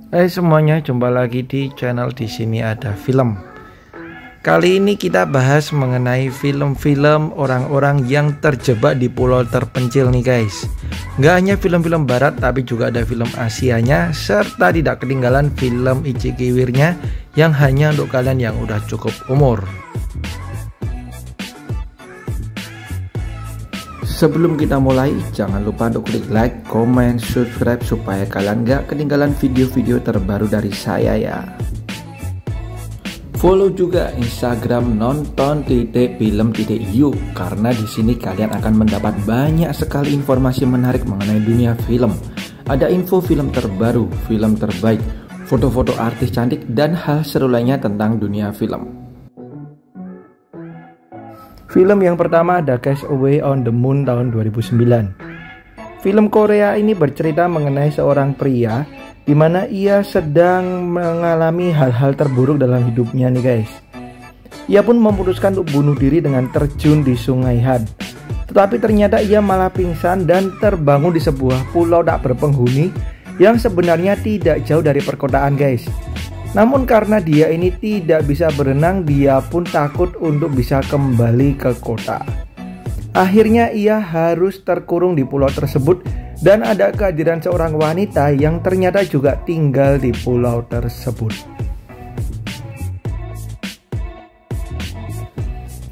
Hai semuanya, jumpa lagi di channel Di Sini Ada Film. Kali ini kita bahas mengenai film-film orang-orang yang terjebak di pulau terpencil nih guys. Nggak hanya film-film barat tapi juga ada film Asianya, serta tidak ketinggalan film Ichikiwirnya yang hanya untuk kalian yang udah cukup umur. Sebelum kita mulai, jangan lupa untuk klik like, comment, subscribe supaya kalian gak ketinggalan video-video terbaru dari saya ya. Follow juga Instagram nonton.film.yuk karena di sini kalian akan mendapat banyak sekali informasi menarik mengenai dunia film. Ada info film terbaru, film terbaik, foto-foto artis cantik dan hal seru lainnya tentang dunia film. Film yang pertama ada Castaway on the Moon tahun 2009. Film Korea ini bercerita mengenai seorang pria di mana ia sedang mengalami hal-hal terburuk dalam hidupnya nih guys. Ia pun memutuskan untuk bunuh diri dengan terjun di Sungai Han. Tetapi ternyata ia malah pingsan dan terbangun di sebuah pulau tak berpenghuni yang sebenarnya tidak jauh dari perkotaan guys. Namun karena dia ini tidak bisa berenang, dia pun takut untuk bisa kembali ke kota. Akhirnya ia harus terkurung di pulau tersebut dan ada kehadiran seorang wanita yang ternyata juga tinggal di pulau tersebut.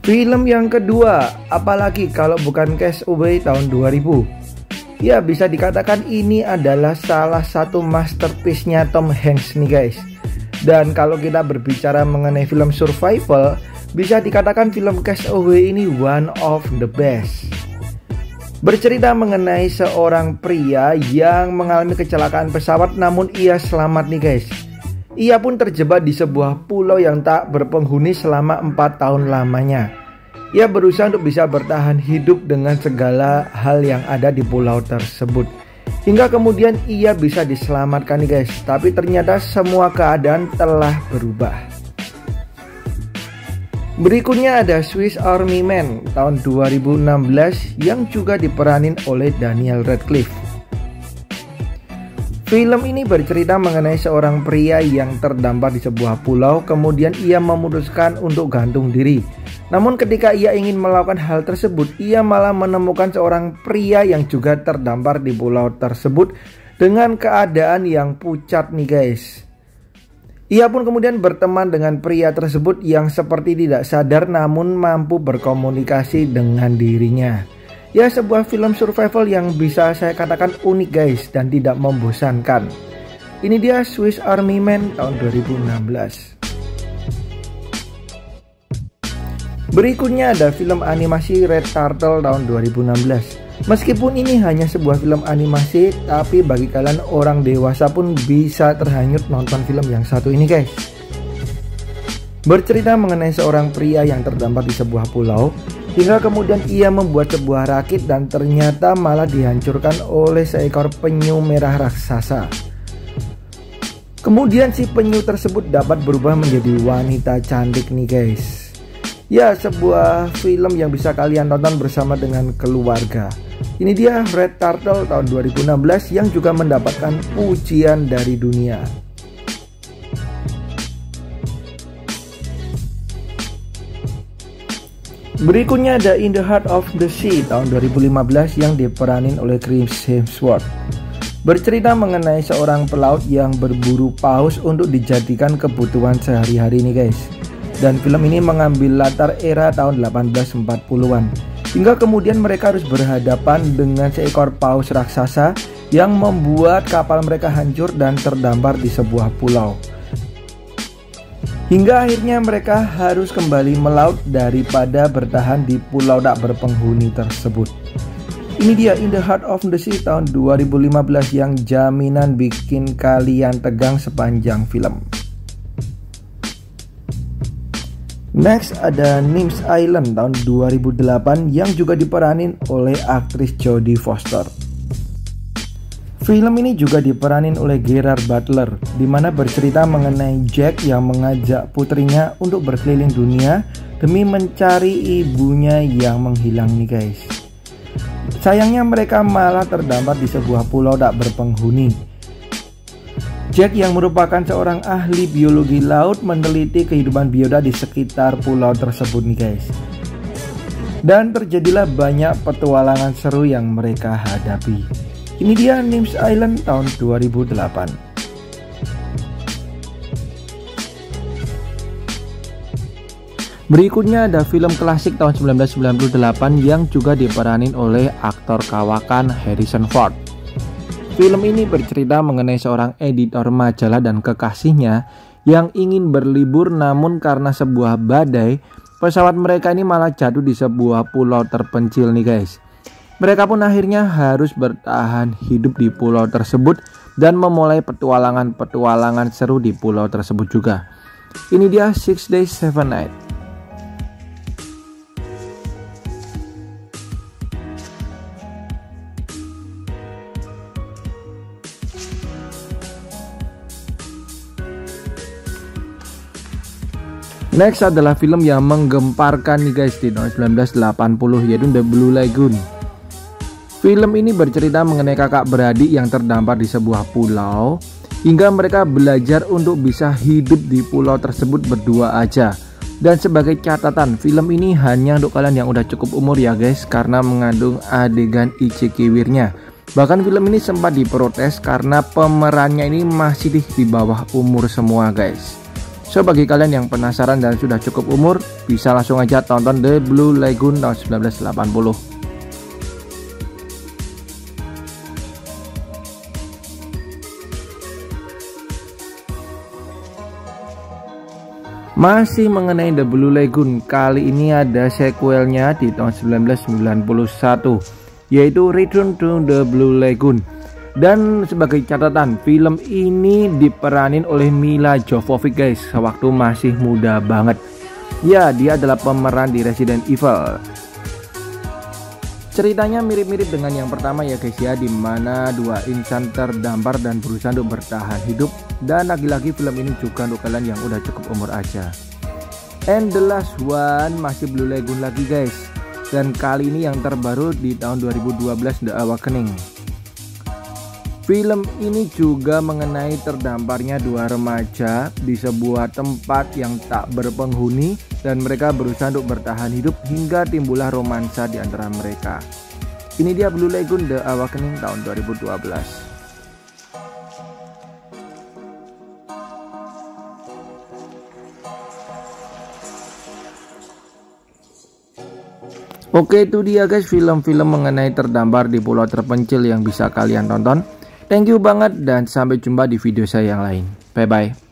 Film yang kedua, apalagi kalau bukan Castaway tahun 2000. Ya, bisa dikatakan ini adalah salah satu masterpiece-nya Tom Hanks nih guys. Dan kalau kita berbicara mengenai film survival, bisa dikatakan film Castaway ini one of the best. Bercerita mengenai seorang pria yang mengalami kecelakaan pesawat namun ia selamat nih guys. Ia pun terjebak di sebuah pulau yang tak berpenghuni selama 4 tahun lamanya. Ia berusaha untuk bisa bertahan hidup dengan segala hal yang ada di pulau tersebut. Hingga kemudian ia bisa diselamatkan nih guys. Tapi ternyata semua keadaan telah berubah. Berikutnya ada Swiss Army Man tahun 2016 yang juga diperanin oleh Daniel Radcliffe. Film ini bercerita mengenai seorang pria yang terdampar di sebuah pulau. Kemudian ia memutuskan untuk gantung diri. Namun ketika ia ingin melakukan hal tersebut, ia malah menemukan seorang pria yang juga terdampar di pulau tersebut dengan keadaan yang pucat nih guys. Ia pun kemudian berteman dengan pria tersebut yang seperti tidak sadar namun mampu berkomunikasi dengan dirinya. Ya, sebuah film survival yang bisa saya katakan unik guys dan tidak membosankan. Ini dia Swiss Army Man tahun 2016. Berikutnya ada film animasi Red Turtle tahun 2016. Meskipun ini hanya sebuah film animasi, tapi bagi kalian orang dewasa pun bisa terhanyut nonton film yang satu ini guys. Bercerita mengenai seorang pria yang terdampar di sebuah pulau, hingga kemudian ia membuat sebuah rakit dan ternyata malah dihancurkan oleh seekor penyu merah raksasa. Kemudian si penyu tersebut dapat berubah menjadi wanita cantik nih guys. Ya, sebuah film yang bisa kalian tonton bersama dengan keluarga. Ini dia Red Turtle tahun 2016 yang juga mendapatkan pujian dari dunia. Berikutnya ada In the Heart of the Sea tahun 2015 yang diperanin oleh Chris Hemsworth. Bercerita mengenai seorang pelaut yang berburu paus untuk dijadikan kebutuhan sehari-hari nih guys. Dan film ini mengambil latar era tahun 1840-an. Hingga kemudian mereka harus berhadapan dengan seekor paus raksasa yang membuat kapal mereka hancur dan terdampar di sebuah pulau. Hingga akhirnya mereka harus kembali melaut daripada bertahan di pulau tak berpenghuni tersebut. Ini dia In the Heart of the Sea tahun 2015 yang jaminan bikin kalian tegang sepanjang film. Next ada Nims Island tahun 2008 yang juga diperanin oleh aktris Jodie Foster. Film ini juga diperanin oleh Gerard Butler, di mana bercerita mengenai Jack yang mengajak putrinya untuk berkeliling dunia demi mencari ibunya yang menghilang nih guys. Sayangnya mereka malah terdampar di sebuah pulau tak berpenghuni. Jack yang merupakan seorang ahli biologi laut meneliti kehidupan biota di sekitar pulau tersebut nih guys. Dan terjadilah banyak petualangan seru yang mereka hadapi. Ini dia Nims Island tahun 2008. Berikutnya ada film klasik tahun 1998 yang juga diperanin oleh aktor kawakan Harrison Ford. Film ini bercerita mengenai seorang editor majalah dan kekasihnya yang ingin berlibur, namun karena sebuah badai, pesawat mereka ini malah jatuh di sebuah pulau terpencil nih guys. Mereka pun akhirnya harus bertahan hidup di pulau tersebut dan memulai petualangan seru di pulau tersebut juga. Ini dia 6 Days 7 Nights. Next adalah film yang menggemparkan nih guys di tahun 1980, yaitu The Blue Lagoon. Film ini bercerita mengenai kakak beradik yang terdampar di sebuah pulau hingga mereka belajar untuk bisa hidup di pulau tersebut berdua aja. Dan sebagai catatan, film ini hanya untuk kalian yang udah cukup umur ya guys, karena mengandung adegan ice-kiwirnya. Bahkan film ini sempat diprotes karena pemerannya ini masih di bawah umur semua guys. So bagi kalian yang penasaran dan sudah cukup umur, bisa langsung aja tonton The Blue Lagoon tahun 1980. Masih mengenai The Blue Lagoon, kali ini ada sequelnya di tahun 1991, yaitu Return to the Blue Lagoon. Dan sebagai catatan, film ini diperanin oleh Milla Jovovich guys, sewaktu masih muda banget. Ya, dia adalah pemeran di Resident Evil. Ceritanya mirip-mirip dengan yang pertama ya guys ya, dimana dua insan terdampar dan berusaha untuk bertahan hidup. Dan lagi-lagi film ini juga untuk kalian yang udah cukup umur aja. And the last one masih Blue Lagoon lagi guys, dan kali ini yang terbaru di tahun 2012, The Awakening. Film ini juga mengenai terdamparnya dua remaja di sebuah tempat yang tak berpenghuni dan mereka berusaha untuk bertahan hidup hingga timbullah romansa di antara mereka. Ini dia Blue Lagoon The Awakening tahun 2012. Oke, itu dia guys film-film mengenai terdampar di pulau terpencil yang bisa kalian tonton. Thank you banget dan sampai jumpa di video saya yang lain. Bye bye.